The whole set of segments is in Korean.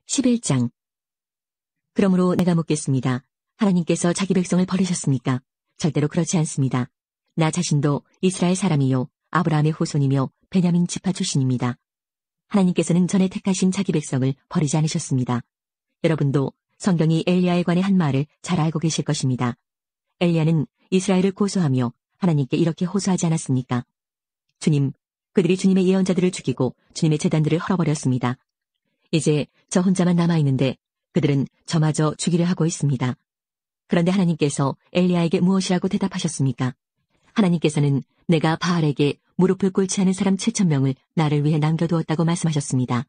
11장. 그러므로 내가 묻겠습니다. 하나님께서 자기 백성을 버리셨습니까? 절대로 그렇지 않습니다. 나 자신도 이스라엘 사람이요 아브라함의 후손이며 베냐민 지파 출신입니다. 하나님께서는 전에 택하신 자기 백성을 버리지 않으셨습니다. 여러분도 성경이 엘리야에 관해 한 말을 잘 알고 계실 것입니다. 엘리야는 이스라엘을 고소하며 하나님께 이렇게 호소하지 않았습니까? 주님, 그들이 주님의 예언자들을 죽이고 주님의 제단들을 헐어버렸습니다. 이제 저 혼자만 남아있는데 그들은 저마저 죽이려 하고 있습니다. 그런데 하나님께서 엘리야에게 무엇이라고 대답하셨습니까? 하나님께서는 내가 바알에게 무릎을 꿇지 않은 사람 7,000명을 나를 위해 남겨두었다고 말씀하셨습니다.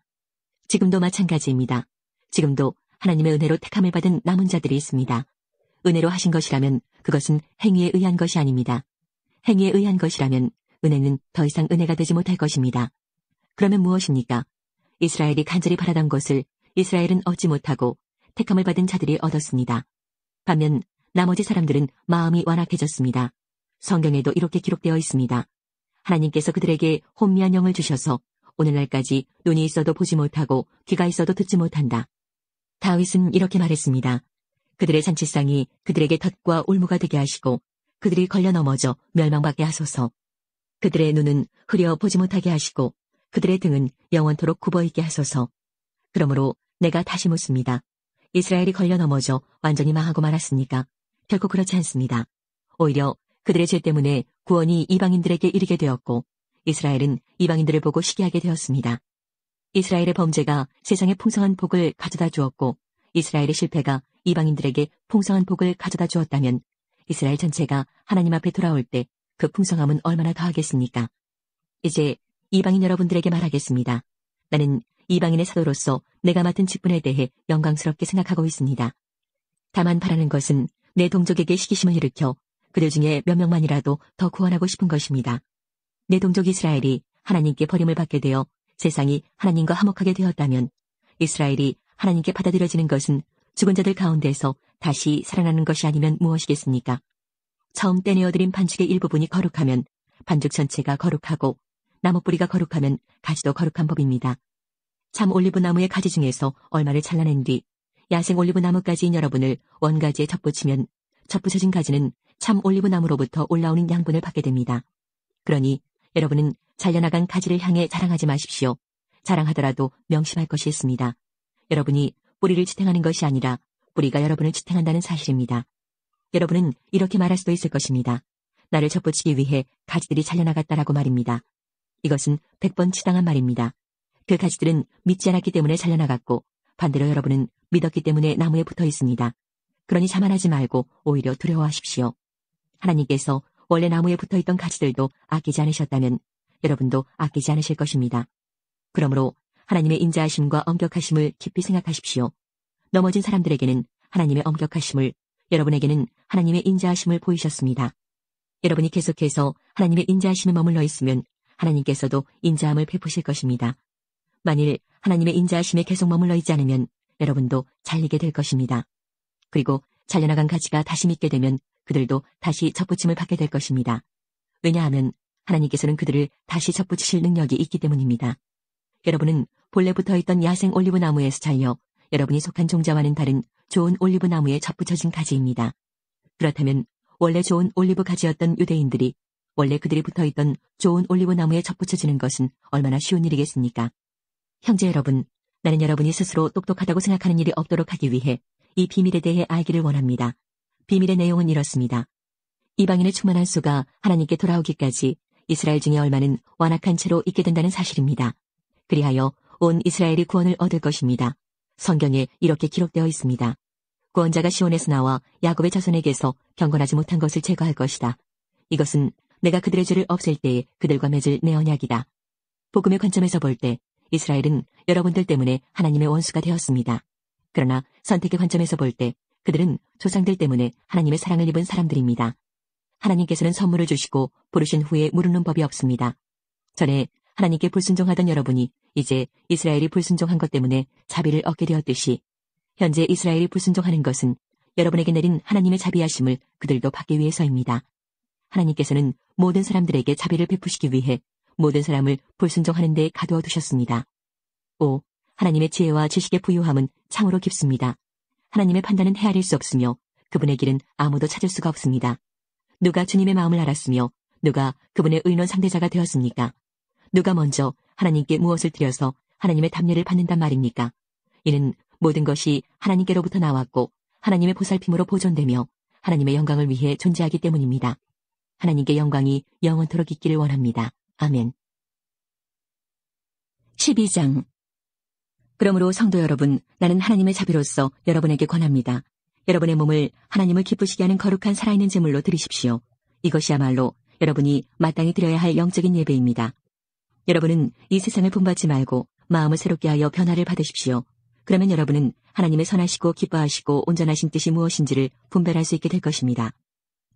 지금도 마찬가지입니다. 지금도 하나님의 은혜로 택함을 받은 남은 자들이 있습니다. 은혜로 하신 것이라면 그것은 행위에 의한 것이 아닙니다. 행위에 의한 것이라면 은혜는 더 이상 은혜가 되지 못할 것입니다. 그러면 무엇입니까? 이스라엘이 간절히 바라던 것을 이스라엘은 얻지 못하고 택함을 받은 자들이 얻었습니다. 반면 나머지 사람들은 마음이 완악해졌습니다. 성경에도 이렇게 기록되어 있습니다. 하나님께서 그들에게 혼미한 영을 주셔서 오늘날까지 눈이 있어도 보지 못하고 귀가 있어도 듣지 못한다. 다윗은 이렇게 말했습니다. 그들의 잔치상이 그들에게 덫과 올무가 되게 하시고 그들이 걸려 넘어져 멸망받게 하소서. 그들의 눈은 흐려 보지 못하게 하시고 그들의 등은 영원토록 굽어있게 하소서. 그러므로 내가 다시 묻습니다. 이스라엘이 걸려 넘어져 완전히 망하고 말았습니까? 결코 그렇지 않습니다. 오히려 그들의 죄 때문에 구원이 이방인들에게 이르게 되었고 이스라엘은 이방인들을 보고 시기하게 되었습니다. 이스라엘의 범죄가 세상에 풍성한 복을 가져다 주었고 이스라엘의 실패가 이방인들에게 풍성한 복을 가져다 주었다면 이스라엘 전체가 하나님 앞에 돌아올 때 그 풍성함은 얼마나 더하겠습니까? 이제 이방인 여러분들에게 말하겠습니다. 나는 이방인의 사도로서 내가 맡은 직분에 대해 영광스럽게 생각하고 있습니다. 다만 바라는 것은 내 동족에게 시기심을 일으켜 그들 중에 몇 명만이라도 더 구원하고 싶은 것입니다. 내 동족 이스라엘이 하나님께 버림을 받게 되어 세상이 하나님과 화목하게 되었다면 이스라엘이 하나님께 받아들여지는 것은 죽은 자들 가운데서 다시 살아나는 것이 아니면 무엇이겠습니까? 처음 떼내어드린 반죽의 일부분이 거룩하면 반죽 전체가 거룩하고 나무 뿌리가 거룩하면 가지도 거룩한 법입니다. 참 올리브 나무의 가지 중에서 얼마를 잘라낸 뒤 야생 올리브 나무가지인 여러분을 원가지에 접붙이면 접붙여진 가지는 참 올리브 나무로부터 올라오는 양분을 받게 됩니다. 그러니 여러분은 잘려나간 가지를 향해 자랑하지 마십시오. 자랑하더라도 명심할 것이 있습니다. 여러분이 뿌리를 지탱하는 것이 아니라 뿌리가 여러분을 지탱한다는 사실입니다. 여러분은 이렇게 말할 수도 있을 것입니다. 나를 접붙이기 위해 가지들이 잘려나갔다라고 말입니다. 이것은 100번 치당한 말입니다. 그 가지들은 믿지 않았기 때문에 잘려나갔고 반대로 여러분은 믿었기 때문에 나무에 붙어 있습니다. 그러니 자만하지 말고 오히려 두려워하십시오. 하나님께서 원래 나무에 붙어있던 가지들도 아끼지 않으셨다면 여러분도 아끼지 않으실 것입니다. 그러므로 하나님의 인자하심과 엄격하심을 깊이 생각하십시오. 넘어진 사람들에게는 하나님의 엄격하심을, 여러분에게는 하나님의 인자하심을 보이셨습니다. 여러분이 계속해서 하나님의 인자하심에 머물러 있으면 하나님께서도 인자함을 베푸실 것입니다. 만일 하나님의 인자하심에 계속 머물러 있지 않으면 여러분도 잘리게 될 것입니다. 그리고 잘려나간 가지가 다시 믿게 되면 그들도 다시 접붙임을 받게 될 것입니다. 왜냐하면 하나님께서는 그들을 다시 접붙이실 능력이 있기 때문입니다. 여러분은 본래 붙어있던 야생 올리브 나무에서 잘려 여러분이 속한 종자와는 다른 좋은 올리브 나무에 접붙여진 가지입니다. 그렇다면 원래 좋은 올리브 가지였던 유대인들이 원래 그들이 붙어있던 좋은 올리브 나무에 접붙여지는 것은 얼마나 쉬운 일이겠습니까? 형제 여러분, 나는 여러분이 스스로 똑똑하다고 생각하는 일이 없도록 하기 위해 이 비밀에 대해 알기를 원합니다. 비밀의 내용은 이렇습니다. 이방인의 충만한 수가 하나님께 돌아오기까지 이스라엘 중에 얼마는 완악한 채로 있게 된다는 사실입니다. 그리하여 온 이스라엘이 구원을 얻을 것입니다. 성경에 이렇게 기록되어 있습니다. 구원자가 시온에서 나와 야곱의 자손에게서 경건하지 못한 것을 제거할 것이다. 이것은 내가 그들의 죄를 없앨 때에 그들과 맺을 내 언약이다. 복음의 관점에서 볼 때 이스라엘은 여러분들 때문에 하나님의 원수가 되었습니다. 그러나 선택의 관점에서 볼 때 그들은 조상들 때문에 하나님의 사랑을 입은 사람들입니다. 하나님께서는 선물을 주시고 부르신 후에 무르는 법이 없습니다. 전에 하나님께 불순종하던 여러분이 이제 이스라엘이 불순종한 것 때문에 자비를 얻게 되었듯이 현재 이스라엘이 불순종하는 것은 여러분에게 내린 하나님의 자비하심을 그들도 받기 위해서입니다. 하나님께서는 모든 사람들에게 자비를 베푸시기 위해 모든 사람을 불순종하는 데 가두어 두셨습니다. 하나님의 지혜와 지식의 부유함은 참으로 깊습니다. 하나님의 판단은 헤아릴 수 없으며 그분의 길은 아무도 찾을 수가 없습니다. 누가 주님의 마음을 알았으며 누가 그분의 의논 상대자가 되었습니까? 누가 먼저 하나님께 무엇을 드려서 하나님의 답례를 받는단 말입니까? 이는 모든 것이 하나님께로부터 나왔고 하나님의 보살핌으로 보존되며 하나님의 영광을 위해 존재하기 때문입니다. 하나님께 영광이 영원토록 있기를 원합니다. 아멘. 12장. 그러므로 성도 여러분, 나는 하나님의 자비로서 여러분에게 권합니다. 여러분의 몸을 하나님을 기쁘시게 하는 거룩한 살아있는 제물로 드리십시오. 이것이야말로 여러분이 마땅히 드려야 할 영적인 예배입니다. 여러분은 이 세상을 본받지 말고 마음을 새롭게 하여 변화를 받으십시오. 그러면 여러분은 하나님의 선하시고 기뻐하시고 온전하신 뜻이 무엇인지를 분별할 수 있게 될 것입니다.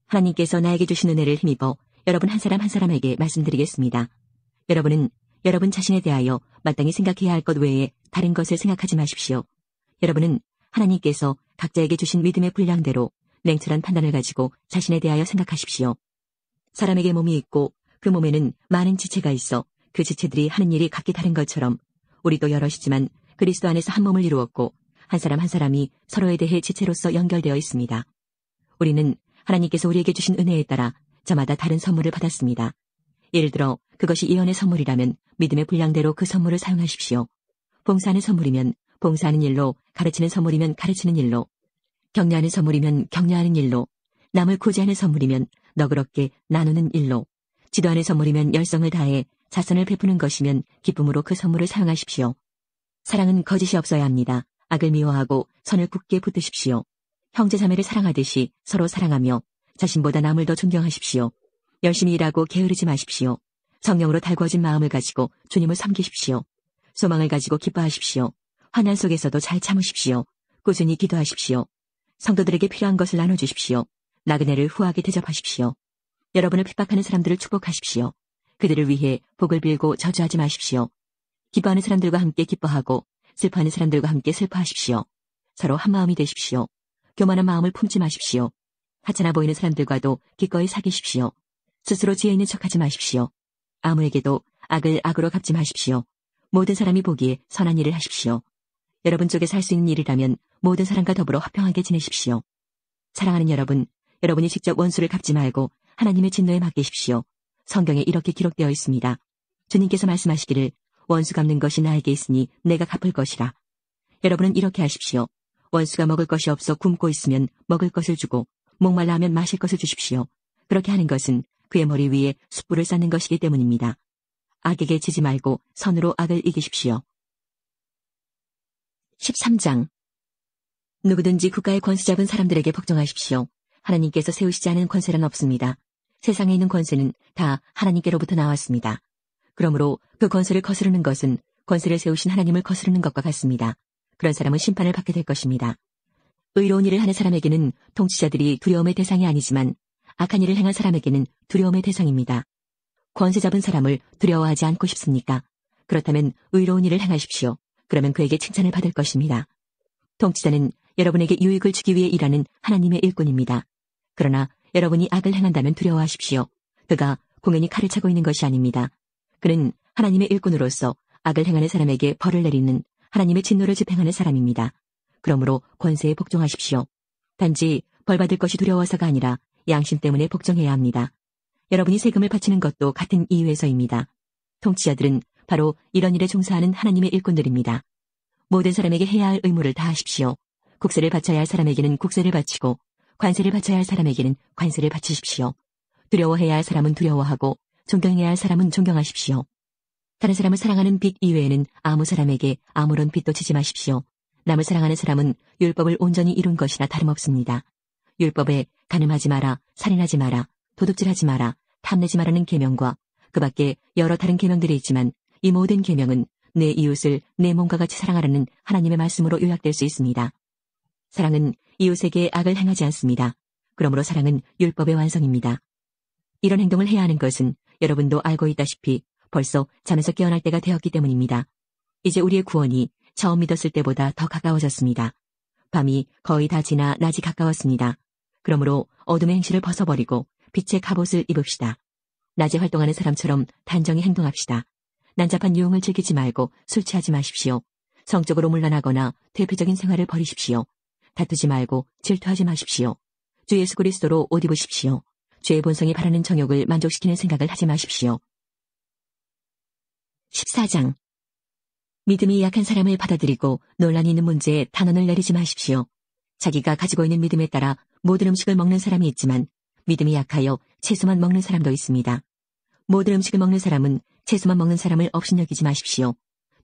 하나님께서 나에게 주신 은혜를 힘입어 여러분 한 사람 한 사람에게 말씀드리겠습니다. 여러분은 여러분 자신에 대하여 마땅히 생각해야 할 것 외에 다른 것을 생각하지 마십시오. 여러분은 하나님께서 각자에게 주신 믿음의 분량대로 냉철한 판단을 가지고 자신에 대하여 생각하십시오. 사람에게 몸이 있고 그 몸에는 많은 지체가 있어 그 지체들이 하는 일이 각기 다른 것처럼 우리도 여럿이지만 그리스도 안에서 한 몸을 이루었고 한 사람 한 사람이 서로에 대해 지체로서 연결되어 있습니다. 우리는 하나님께서 우리에게 주신 은혜에 따라 저마다 다른 선물을 받았습니다. 예를 들어 그것이 예언의 선물이라면 믿음의 분량대로 그 선물을 사용하십시오. 봉사하는 선물이면 봉사하는 일로, 가르치는 선물이면 가르치는 일로, 격려하는 선물이면 격려하는 일로, 남을 구제하는 선물이면 너그럽게 나누는 일로, 지도하는 선물이면 열성을 다해 자선을 베푸는 것이면 기쁨으로 그 선물을 사용하십시오. 사랑은 거짓이 없어야 합니다. 악을 미워하고 선을 굳게 붙드십시오. 형제자매를 사랑하듯이 서로 사랑하며 자신보다 남을 더 존경하십시오. 열심히 일하고 게으르지 마십시오. 성령으로 달궈진 마음을 가지고 주님을 섬기십시오. 소망을 가지고 기뻐하십시오. 환난 속에서도 잘 참으십시오. 꾸준히 기도하십시오. 성도들에게 필요한 것을 나눠주십시오. 나그네를 후하게 대접하십시오. 여러분을 핍박하는 사람들을 축복하십시오. 그들을 위해 복을 빌고 저주하지 마십시오. 기뻐하는 사람들과 함께 기뻐하고 슬퍼하는 사람들과 함께 슬퍼하십시오. 서로 한마음이 되십시오. 교만한 마음을 품지 마십시오. 하찮아 보이는 사람들과도 기꺼이 사귀십시오. 스스로 지혜 있는 척하지 마십시오. 아무에게도 악을 악으로 갚지 마십시오. 모든 사람이 보기에 선한 일을 하십시오. 여러분 쪽에서 할 수 있는 일이라면 모든 사람과 더불어 화평하게 지내십시오. 사랑하는 여러분, 여러분이 직접 원수를 갚지 말고 하나님의 진노에 맡기십시오. 성경에 이렇게 기록되어 있습니다. 주님께서 말씀하시기를 원수 갚는 것이 나에게 있으니 내가 갚을 것이라. 여러분은 이렇게 하십시오. 원수가 먹을 것이 없어 굶고 있으면 먹을 것을 주고 목말라 하면 마실 것을 주십시오. 그렇게 하는 것은 그의 머리 위에 숯불을 쌓는 것이기 때문입니다. 악에게 지지 말고 선으로 악을 이기십시오. 13장. 누구든지 국가의 권세 잡은 사람들에게 복종하십시오. 하나님께서 세우시지 않은 권세란 없습니다. 세상에 있는 권세는 다 하나님께로부터 나왔습니다. 그러므로 그 권세를 거스르는 것은 권세를 세우신 하나님을 거스르는 것과 같습니다. 그런 사람은 심판을 받게 될 것입니다. 의로운 일을 하는 사람에게는 통치자들이 두려움의 대상이 아니지만 악한 일을 행한 사람에게는 두려움의 대상입니다. 권세 잡은 사람을 두려워하지 않고 싶습니까? 그렇다면 의로운 일을 행하십시오. 그러면 그에게 칭찬을 받을 것입니다. 통치자는 여러분에게 유익을 주기 위해 일하는 하나님의 일꾼입니다. 그러나 여러분이 악을 행한다면 두려워하십시오. 그가 공연히 칼을 차고 있는 것이 아닙니다. 그는 하나님의 일꾼으로서 악을 행하는 사람에게 벌을 내리는 하나님의 진노를 집행하는 사람입니다. 그러므로 권세에 복종하십시오. 단지 벌받을 것이 두려워서가 아니라 양심 때문에 복종해야 합니다. 여러분이 세금을 바치는 것도 같은 이유에서입니다. 통치자들은 바로 이런 일에 종사하는 하나님의 일꾼들입니다. 모든 사람에게 해야 할 의무를 다하십시오. 국세를 바쳐야 할 사람에게는 국세를 바치고 관세를 바쳐야 할 사람에게는 관세를 바치십시오. 두려워해야 할 사람은 두려워하고 존경해야 할 사람은 존경하십시오. 다른 사람을 사랑하는 빚 이외에는 아무 사람에게 아무런 빚도 지지 마십시오. 남을 사랑하는 사람은 율법을 온전히 이룬 것이나 다름없습니다. 율법에 간음하지 마라, 살인하지 마라, 도둑질하지 마라, 탐내지 마라는 계명과 그 밖에 여러 다른 계명들이 있지만 이 모든 계명은 내 이웃을 내 몸과 같이 사랑하라는 하나님의 말씀으로 요약될 수 있습니다. 사랑은 이웃에게 악을 행하지 않습니다. 그러므로 사랑은 율법의 완성입니다. 이런 행동을 해야 하는 것은 여러분도 알고 있다시피 벌써 잠에서 깨어날 때가 되었기 때문입니다. 이제 우리의 구원이 처음 믿었을 때보다 더 가까워졌습니다. 밤이 거의 다 지나 낮이 가까웠습니다. 그러므로 어둠의 행실을 벗어버리고 빛의 갑옷을 입읍시다. 낮에 활동하는 사람처럼 단정히 행동합시다. 난잡한 유흥을 즐기지 말고 술 취하지 마십시오. 성적으로 문란하거나 퇴폐적인 생활을 버리십시오. 다투지 말고 질투하지 마십시오. 주 예수 그리스도로 옷 입으십시오. 죄의 본성이 바라는 정욕을 만족시키는 생각을 하지 마십시오. 14장. 믿음이 약한 사람을 받아들이고 논란이 있는 문제에 단언을 내리지 마십시오. 자기가 가지고 있는 믿음에 따라 모든 음식을 먹는 사람이 있지만 믿음이 약하여 채소만 먹는 사람도 있습니다. 모든 음식을 먹는 사람은 채소만 먹는 사람을 업신여기지 마십시오.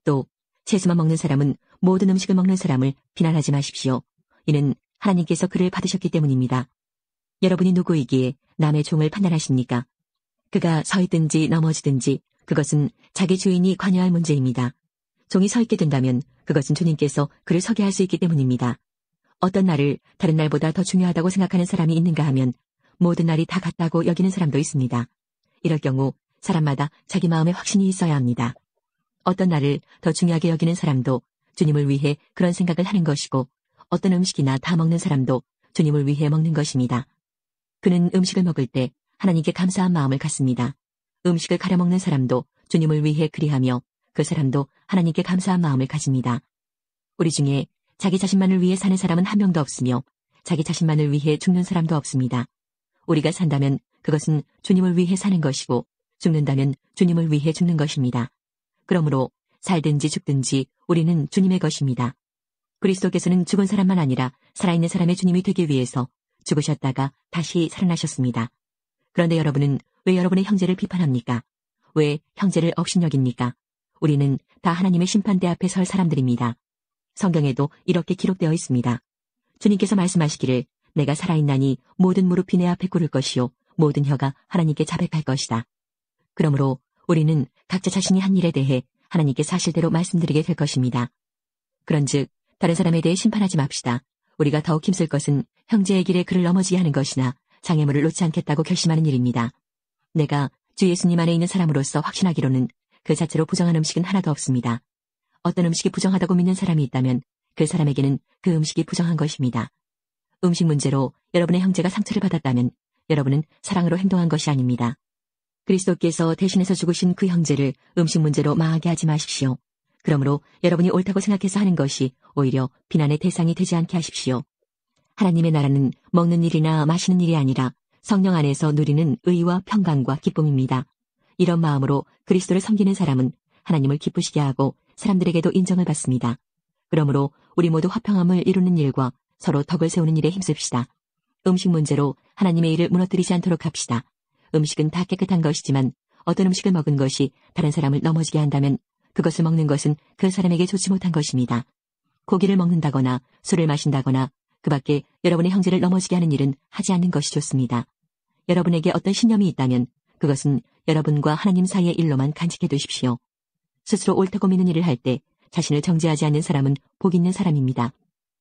또 채소만 먹는 사람은 모든 음식을 먹는 사람을 비난하지 마십시오. 이는 하나님께서 그를 받으셨기 때문입니다. 여러분이 누구이기에 남의 종을 판단하십니까? 그가 서 있든지 넘어지든지 그것은 자기 주인이 관여할 문제입니다. 종이 서 있게 된다면 그것은 주님께서 그를 서게 할 수 있기 때문입니다. 어떤 날을 다른 날보다 더 중요하다고 생각하는 사람이 있는가 하면 모든 날이 다 같다고 여기는 사람도 있습니다. 이럴 경우 사람마다 자기 마음에 확신이 있어야 합니다. 어떤 날을 더 중요하게 여기는 사람도 주님을 위해 그런 생각을 하는 것이고 어떤 음식이나 다 먹는 사람도 주님을 위해 먹는 것입니다. 그는 음식을 먹을 때 하나님께 감사한 마음을 갖습니다. 음식을 가려 먹는 사람도 주님을 위해 그리하며 그 사람도 하나님께 감사한 마음을 가집니다. 우리 중에 자기 자신만을 위해 사는 사람은 한 명도 없으며 자기 자신만을 위해 죽는 사람도 없습니다. 우리가 산다면 그것은 주님을 위해 사는 것이고 죽는다면 주님을 위해 죽는 것입니다. 그러므로 살든지 죽든지 우리는 주님의 것입니다. 그리스도께서는 죽은 사람만 아니라 살아있는 사람의 주님이 되기 위해서 죽으셨다가 다시 살아나셨습니다. 그런데 여러분은 왜 여러분의 형제를 비판합니까? 왜 형제를 업신여깁니까? 우리는 다 하나님의 심판대 앞에 설 사람들입니다. 성경에도 이렇게 기록되어 있습니다. 주님께서 말씀하시기를 내가 살아있나니 모든 무릎이 내 앞에 꿇을 것이요 모든 혀가 하나님께 자백할 것이다. 그러므로 우리는 각자 자신이 한 일에 대해 하나님께 사실대로 말씀드리게 될 것입니다. 그런즉 다른 사람에 대해 심판하지 맙시다. 우리가 더욱 힘쓸 것은 형제의 길에 그를 넘어지게 하는 것이나 장애물을 놓지 않겠다고 결심하는 일입니다. 내가 주 예수님 안에 있는 사람으로서 확신하기로는 그 자체로 부정한 음식은 하나도 없습니다. 어떤 음식이 부정하다고 믿는 사람이 있다면 그 사람에게는 그 음식이 부정한 것입니다. 음식 문제로 여러분의 형제가 상처를 받았다면 여러분은 사랑으로 행동한 것이 아닙니다. 그리스도께서 대신해서 죽으신 그 형제를 음식 문제로 망하게 하지 마십시오. 그러므로 여러분이 옳다고 생각해서 하는 것이 오히려 비난의 대상이 되지 않게 하십시오. 하나님의 나라는 먹는 일이나 마시는 일이 아니라 성령 안에서 누리는 의와 평강과 기쁨입니다. 이런 마음으로 그리스도를 섬기는 사람은 하나님을 기쁘시게 하고 사람들에게도 인정을 받습니다. 그러므로 우리 모두 화평함을 이루는 일과 서로 덕을 세우는 일에 힘씁시다. 음식 문제로 하나님의 일을 무너뜨리지 않도록 합시다. 음식은 다 깨끗한 것이지만 어떤 음식을 먹은 것이 다른 사람을 넘어지게 한다면 그것을 먹는 것은 그 사람에게 좋지 못한 것입니다. 고기를 먹는다거나 술을 마신다거나 그 밖에 여러분의 형제를 넘어지게 하는 일은 하지 않는 것이 좋습니다. 여러분에게 어떤 신념이 있다면 그것은 여러분과 하나님 사이의 일로만 간직해 두십시오. 스스로 옳다고 믿는 일을 할 때 자신을 정죄하지 않는 사람은 복 있는 사람입니다.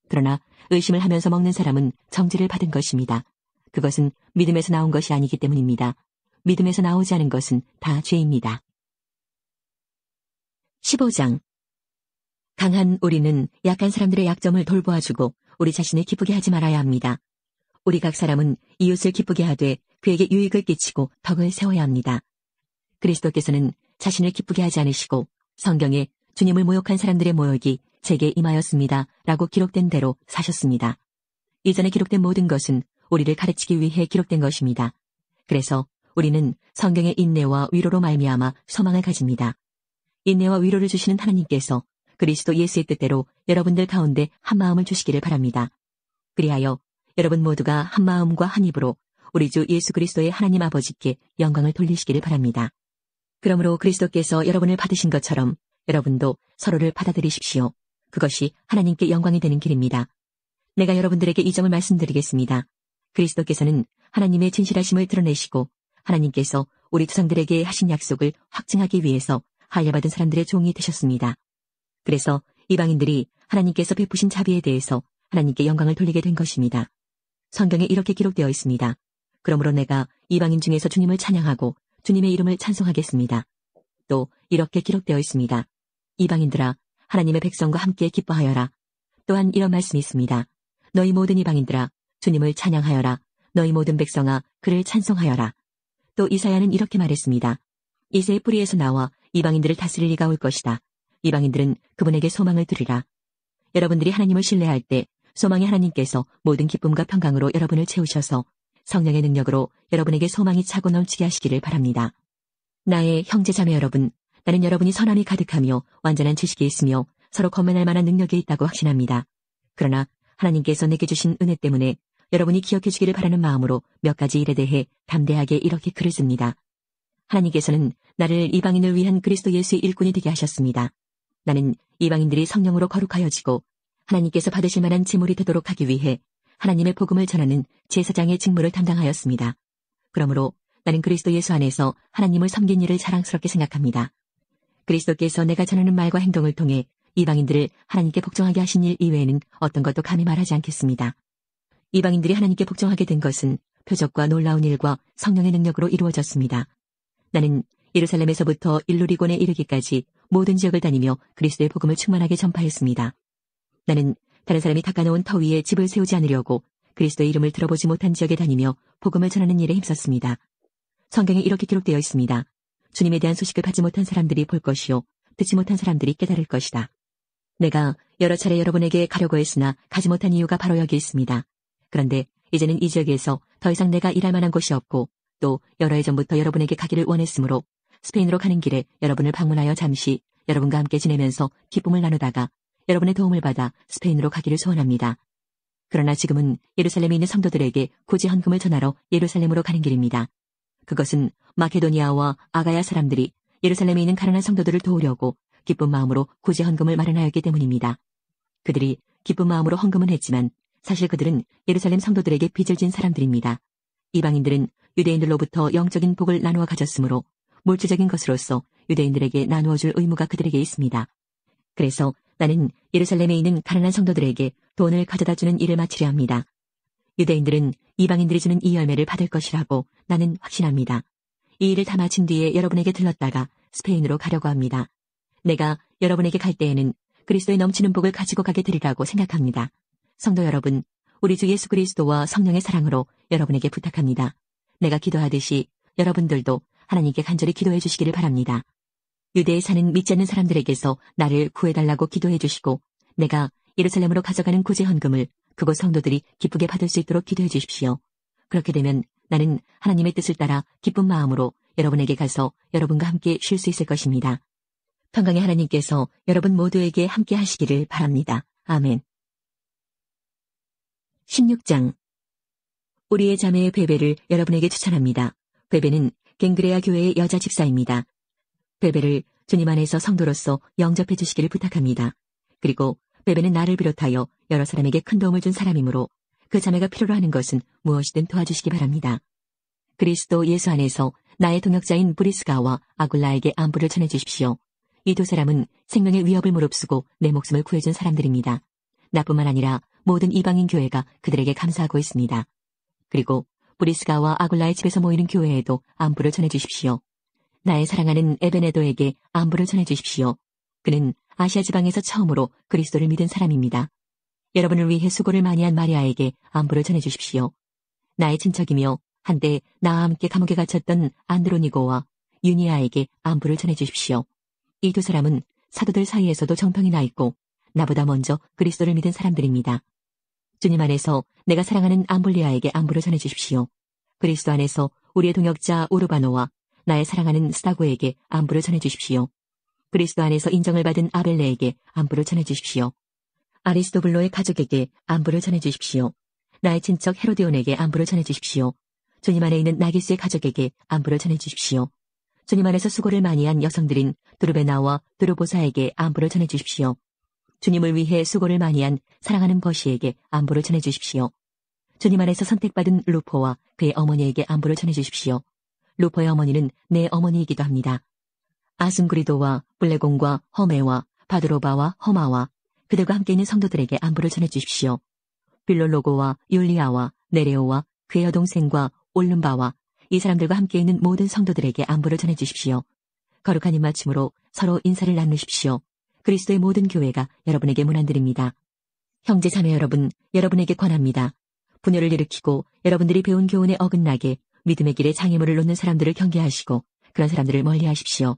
그러나 의심을 하면서 먹는 사람은 정죄를 받은 것입니다. 그것은 믿음에서 나온 것이 아니기 때문입니다. 믿음에서 나오지 않은 것은 다 죄입니다. 15장. 강한 우리는 약한 사람들의 약점을 돌보아주고 우리 자신을 기쁘게 하지 말아야 합니다. 우리 각 사람은 이웃을 기쁘게 하되 그에게 유익을 끼치고 덕을 세워야 합니다. 그리스도께서는 자신을 기쁘게 하지 않으시고 성경에 주님을 모욕한 사람들의 모욕이 제게 임하였습니다 라고 기록된 대로 사셨습니다. 이전에 기록된 모든 것은 우리를 가르치기 위해 기록된 것입니다. 그래서 우리는 성경의 인내와 위로로 말미암아 소망을 가집니다. 인내와 위로를 주시는 하나님께서 그리스도 예수의 뜻대로 여러분들 가운데 한 마음을 주시기를 바랍니다. 그리하여 여러분 모두가 한 마음과 한 입으로 우리 주 예수 그리스도의 하나님 아버지께 영광을 돌리시기를 바랍니다. 그러므로 그리스도께서 여러분을 받으신 것처럼 여러분도 서로를 받아들이십시오. 그것이 하나님께 영광이 되는 길입니다. 내가 여러분들에게 이 점을 말씀드리겠습니다. 그리스도께서는 하나님의 진실하심을 드러내시고 하나님께서 우리 조상들에게 하신 약속을 확증하기 위해서 할례받은 사람들의 종이 되셨습니다. 그래서 이방인들이 하나님께서 베푸신 자비에 대해서 하나님께 영광을 돌리게 된 것입니다. 성경에 이렇게 기록되어 있습니다. 그러므로 내가 이방인 중에서 주님을 찬양하고 주님의 이름을 찬송하겠습니다. 또 이렇게 기록되어 있습니다. 이방인들아 하나님의 백성과 함께 기뻐하여라. 또한 이런 말씀이 있습니다. 너희 모든 이방인들아 주님을 찬양하여라. 너희 모든 백성아 그를 찬송하여라. 또 이사야는 이렇게 말했습니다. 이새의 뿌리에서 나와 이방인들을 다스릴 이가 올 것이다. 이방인들은 그분에게 소망을 두리라. 여러분들이 하나님을 신뢰할 때 소망의 하나님께서 모든 기쁨과 평강으로 여러분을 채우셔서 성령의 능력으로 여러분에게 소망이 차고 넘치게 하시기를 바랍니다. 나의 형제 자매 여러분, 나는 여러분이 선함이 가득하며 완전한 지식이 있으며 서로 권면할 만한 능력이 있다고 확신합니다. 그러나 하나님께서 내게 주신 은혜 때문에 여러분이 기억해 주기를 바라는 마음으로 몇 가지 일에 대해 담대하게 이렇게 글을 씁니다. 하나님께서는 나를 이방인을 위한 그리스도 예수의 일꾼이 되게 하셨습니다. 나는 이방인들이 성령으로 거룩하여지고 하나님께서 받으실 만한 제물이 되도록 하기 위해 하나님의 복음을 전하는 제사장의 직무를 담당하였습니다. 그러므로 나는 그리스도 예수 안에서 하나님을 섬긴 일을 자랑스럽게 생각합니다. 그리스도께서 내가 전하는 말과 행동을 통해 이방인들을 하나님께 복종하게 하신 일 이외에는 어떤 것도 감히 말하지 않겠습니다. 이방인들이 하나님께 복종하게 된 것은 표적과 놀라운 일과 성령의 능력으로 이루어졌습니다. 나는 예루살렘에서부터 일루리곤에 이르기까지 모든 지역을 다니며 그리스도의 복음을 충만하게 전파했습니다. 나는 다른 사람이 닦아놓은 터 위에 집을 세우지 않으려고 그리스도의 이름을 들어보지 못한 지역에 다니며 복음을 전하는 일에 힘썼습니다. 성경에 이렇게 기록되어 있습니다. 주님에 대한 소식을 받지 못한 사람들이 볼 것이요 듣지 못한 사람들이 깨달을 것이다. 내가 여러 차례 여러분에게 가려고 했으나 가지 못한 이유가 바로 여기 있습니다. 그런데 이제는 이 지역에서 더 이상 내가 일할 만한 곳이 없고 또 여러 해 전부터 여러분에게 가기를 원했으므로 스페인으로 가는 길에 여러분을 방문하여 잠시 여러분과 함께 지내면서 기쁨을 나누다가 여러분의 도움을 받아 스페인으로 가기를 소원합니다. 그러나 지금은 예루살렘에 있는 성도들에게 고지 헌금을 전하러 예루살렘으로 가는 길입니다. 그것은 마케도니아와 아가야 사람들이 예루살렘에 있는 가난한 성도들을 도우려고 기쁜 마음으로 고지 헌금을 마련하였기 때문입니다. 그들이 기쁜 마음으로 헌금은 했지만 사실 그들은 예루살렘 성도들에게 빚을 진 사람들입니다. 이방인들은 유대인들로부터 영적인 복을 나누어 가졌으므로 물질적인 것으로서 유대인들에게 나누어 줄 의무가 그들에게 있습니다. 그래서 나는 예루살렘에 있는 가난한 성도들에게 돈을 가져다 주는 일을 마치려 합니다. 유대인들은 이방인들이 주는 이 열매를 받을 것이라고 나는 확신합니다. 이 일을 다 마친 뒤에 여러분에게 들렀다가 스페인으로 가려고 합니다. 내가 여러분에게 갈 때에는 그리스도의 넘치는 복을 가지고 가게 되리라고 생각합니다. 성도 여러분, 우리 주 예수 그리스도와 성령의 사랑으로 여러분에게 부탁합니다. 내가 기도하듯이 여러분들도 하나님께 간절히 기도해 주시기를 바랍니다. 유대에 사는 믿지 않는 사람들에게서 나를 구해달라고 기도해 주시고 내가 예루살렘으로 가져가는 구제 헌금을 그곳 성도들이 기쁘게 받을 수 있도록 기도해 주십시오. 그렇게 되면 나는 하나님의 뜻을 따라 기쁜 마음으로 여러분에게 가서 여러분과 함께 쉴 수 있을 것입니다. 평강의 하나님께서 여러분 모두에게 함께 하시기를 바랍니다. 아멘. 16장. 우리의 자매 베베를 여러분에게 추천합니다. 베베는 갱그레아 교회의 여자 집사입니다. 베베를 주님 안에서 성도로서 영접해 주시기를 부탁합니다. 그리고 베베는 나를 비롯하여 여러 사람에게 큰 도움을 준 사람이므로 그 자매가 필요로 하는 것은 무엇이든 도와주시기 바랍니다. 그리스도 예수 안에서 나의 동역자인 브리스가와 아굴라에게 안부를 전해 주십시오. 이 두 사람은 생명의 위협을 무릅쓰고 내 목숨을 구해준 사람들입니다. 나뿐만 아니라 모든 이방인 교회가 그들에게 감사하고 있습니다. 그리고 브리스가와 아굴라의 집에서 모이는 교회에도 안부를 전해 주십시오. 나의 사랑하는 에베네도에게 안부를 전해 주십시오. 그는 아시아 지방에서 처음으로 그리스도를 믿은 사람입니다. 여러분을 위해 수고를 많이 한 마리아에게 안부를 전해 주십시오. 나의 친척이며 한때 나와 함께 감옥에 갇혔던 안드로니고와 유니아에게 안부를 전해 주십시오. 이 두 사람은 사도들 사이에서도 정평이 나 있고 나보다 먼저 그리스도를 믿은 사람들입니다. 주님 안에서 내가 사랑하는 암블리아에게 안부를 전해 주십시오. 그리스도 안에서 우리의 동역자 우르바노와 나의 사랑하는 스타고에게 안부를 전해 주십시오. 그리스도 안에서 인정을 받은 아벨레에게 안부를 전해 주십시오. 아리스도블로의 가족에게 안부를 전해 주십시오. 나의 친척 헤로디온에게 안부를 전해 주십시오. 주님 안에 있는 나기스의 가족에게 안부를 전해 주십시오. 주님 안에서 수고를 많이 한 여성들인 두르베나와 두르보사에게 안부를 전해 주십시오. 주님을 위해 수고를 많이 한 사랑하는 버시에게 안부를 전해 주십시오. 주님 안에서 선택받은 루포와 그의 어머니에게 안부를 전해 주십시오. 루포의 어머니는 내 어머니이기도 합니다. 아순구리도와 블레공과 허메와 바드로바와 허마와 그들과 함께 있는 성도들에게 안부를 전해 주십시오. 빌롤로고와 율리아와 네레오와 그의 여동생과 올름바와 이 사람들과 함께 있는 모든 성도들에게 안부를 전해 주십시오. 거룩한 입맞춤으로 서로 인사를 나누십시오. 그리스도의 모든 교회가 여러분에게 문안드립니다. 형제 자매 여러분, 여러분에게 권합니다. 분열을 일으키고 여러분들이 배운 교훈에 어긋나게 믿음의 길에 장애물을 놓는 사람들을 경계하시고 그런 사람들을 멀리하십시오.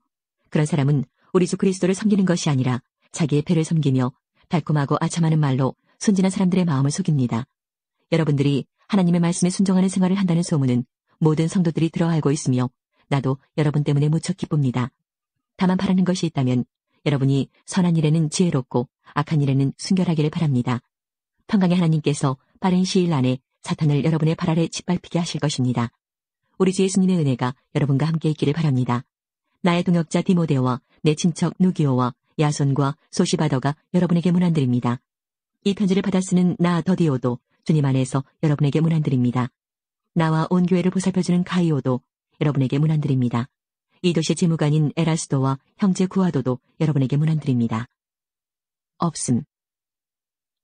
그런 사람은 우리 주 그리스도를 섬기는 것이 아니라 자기의 배를 섬기며 달콤하고 아첨하는 말로 순진한 사람들의 마음을 속입니다. 여러분들이 하나님의 말씀에 순종하는 생활을 한다는 소문은 모든 성도들이 들어 알고 있으며 나도 여러분 때문에 무척 기쁩니다. 다만 바라는 것이 있다면 여러분이 선한 일에는 지혜롭고 악한 일에는 순결하기를 바랍니다. 평강의 하나님께서 빠른 시일 안에 사탄을 여러분의 발 아래 짓밟히게 하실 것입니다. 우리 주 예수님의 은혜가 여러분과 함께 있기를 바랍니다. 나의 동역자 디모데와 내 친척 누기오와 야손과 소시바더가 여러분에게 문안드립니다. 이 편지를 받아 쓰는 나 더디오도 주님 안에서 여러분에게 문안드립니다. 나와 온 교회를 보살펴주는 가이오도 여러분에게 문안드립니다. 이 도시의 지무관인 에라스도와 형제 구아도도 여러분에게 문안드립니다. 없음.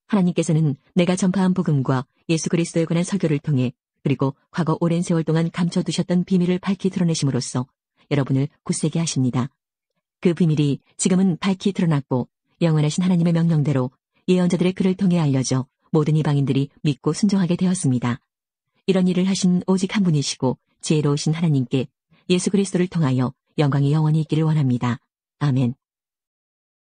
하나님께서는 내가 전파한 복음과 예수 그리스도에 관한 설교를 통해 그리고 과거 오랜 세월 동안 감춰두셨던 비밀을 밝히 드러내심으로써 여러분을 굳세게 하십니다. 그 비밀이 지금은 밝히 드러났고 영원하신 하나님의 명령대로 예언자들의 글을 통해 알려져 모든 이방인들이 믿고 순종하게 되었습니다. 이런 일을 하신 오직 한 분이시고 지혜로우신 하나님께 예수 그리스도를 통하여 영광이 영원히 있기를 원합니다. 아멘.